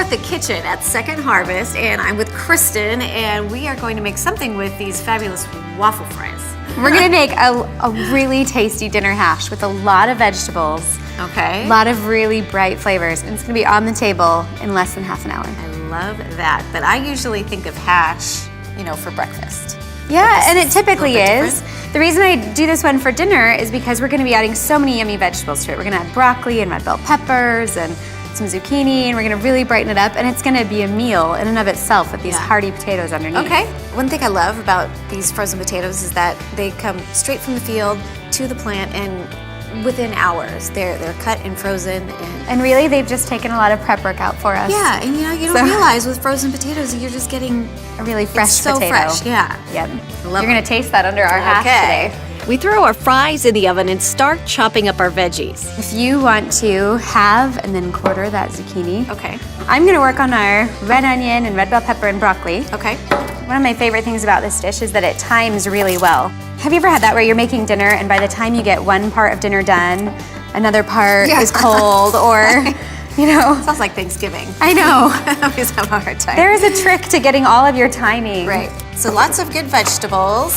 at the kitchen at Second Harvest, and I'm with Kristen, and we are going to make something with these fabulous waffle fries. We're gonna make a really tasty dinner hash with a lot of vegetables, Okay. a lot of really bright flavors, and it's gonna be on the table in less than half an hour. I love that, but I usually think of hash, for breakfast. Yeah, and it typically a little bit is. The reason I do this one for dinner is because we're gonna be adding so many yummy vegetables to it. We're gonna add broccoli and red bell peppers and some zucchini, and we're gonna really brighten it up, and it's gonna be a meal in and of itself with these hearty potatoes underneath. Okay. One thing I love about these frozen potatoes is that they come straight from the field to the plant, and within hours they're cut and frozen. And really, they've just taken a lot of prep work out for us. Yeah, and you don't realize with frozen potatoes you're just getting A really fresh so potato. fresh. Yeah. Yep. Love You're gonna taste that under our hash today. We throw our fries in the oven and start chopping up our veggies. If you want to halve and then quarter that zucchini, Okay. I'm gonna work on our red onion and red bell pepper and broccoli. Okay. One of my favorite things about this dish is that it times really well. Have you ever had that where you're making dinner and by the time you get one part of dinner done, another part is cold or, Sounds like Thanksgiving. I know. I always have a hard time. There is a trick to getting all of your timing. Right. So lots of good vegetables.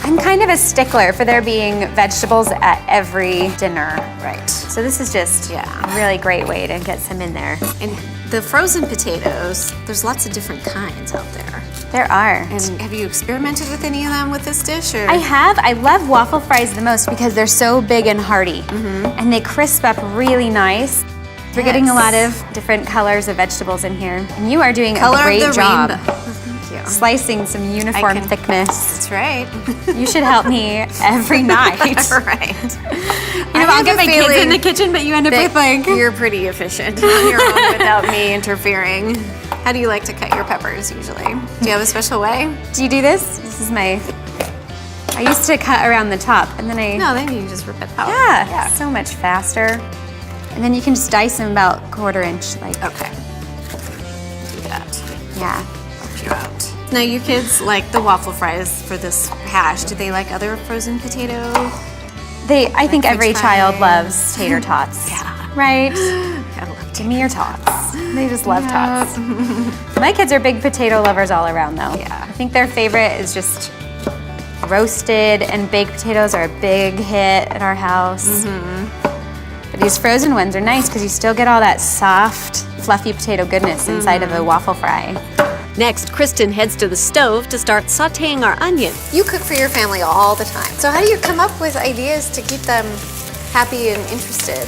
I'm kind of a stickler for there being vegetables at every dinner. Right. So this is just a really great way to get some in there. And the frozen potatoes, there's lots of different kinds out there. There are. And have you experimented with any of them with this dish? Or? I have. I love waffle fries the most because they're so big and hearty. And they crisp up really nice. We're getting a lot of different colors of vegetables in here. And you are doing a great job. Thank you. Slicing some uniform thickness. That's right. You should help me every night. Right. I'll get my kids in the kitchen, but you end up with like... You're pretty efficient on your own without me interfering. How do you like to cut your peppers usually? Do you have a special way? Do you do this? This is my... I used to cut around the top, and then No, then you just rip it out. Yeah, so much faster. And then you can just dice them about 1/4 inch, like... Okay. Do that. Yeah. Help you out. Now, your kids like the waffle fries for this hash. Do they like other frozen potato? I think every French child fries. loves tater tots. Yeah. Right? I love Give me your tots. They just love tots. My kids are big potato lovers all around, though. Yeah. I think their favorite is just roasted and baked potatoes are a big hit at our house. But these frozen ones are nice because you still get all that soft, fluffy potato goodness inside of a waffle fry. Next, Kristen heads to the stove to start sauteing our onions. You cook for your family all the time. So how do you come up with ideas to keep them happy and interested?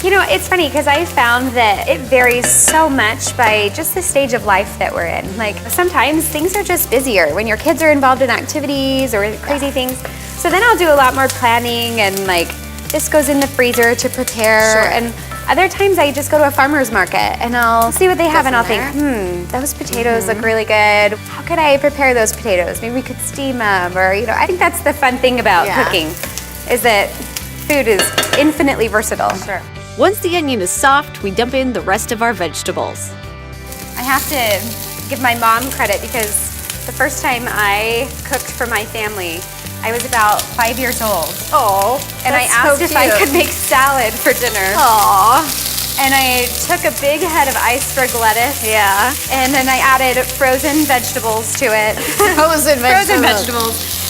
It's funny because I found that it varies so much by just the stage of life that we're in. Like sometimes things are just busier when your kids are involved in activities or crazy things. So then I'll do a lot more planning and this goes in the freezer to prepare. And other times I just go to a farmer's market and I'll see what they have and I'll think, those potatoes look really good. How could I prepare those potatoes? Maybe we could steam them or, I think that's the fun thing about cooking is that food is infinitely versatile. Sure. Once the onion is soft, we dump in the rest of our vegetables. I have to give my mom credit because the first time I cooked for my family, I was about 5 years old. Oh, and I asked if I could make salad for dinner. Aw. And I took a big head of iceberg lettuce. Yeah. And then I added frozen vegetables to it. Frozen vegetables.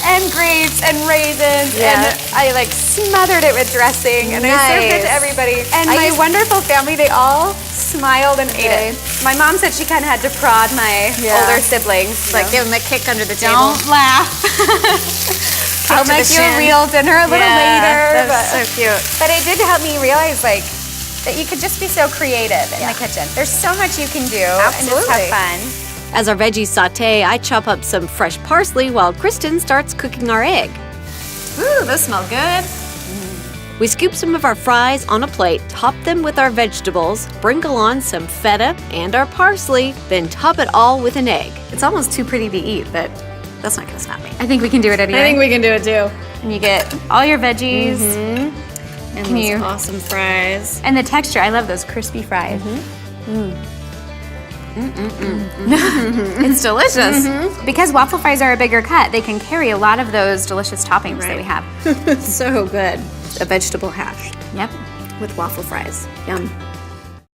And grapes and raisins. And I smothered it with dressing. And I served it to everybody. And my wonderful family, they all smiled and ate it. My mom said she kind of had to prod my older siblings. Give them a kick under the table. Don't laugh. I'll make you a real dinner a little later. That's so cute. But it did help me realize that you could just be so creative in the kitchen. There's so much you can do and just have fun. As our veggies saute, I chop up some fresh parsley while Kristen starts cooking our egg. Ooh, those smell good. We scoop some of our fries on a plate, top them with our vegetables, sprinkle on some feta and our parsley, then top it all with an egg. It's almost too pretty to eat, but that's not going to stop me. I think we can do it anyway. I think we can do it too. And you get all your veggies. And those awesome fries. And the texture, I love those crispy fries. It's delicious. Because waffle fries are a bigger cut, they can carry a lot of those delicious toppings that we have. So good. A vegetable hash Yep. with waffle fries. Yum.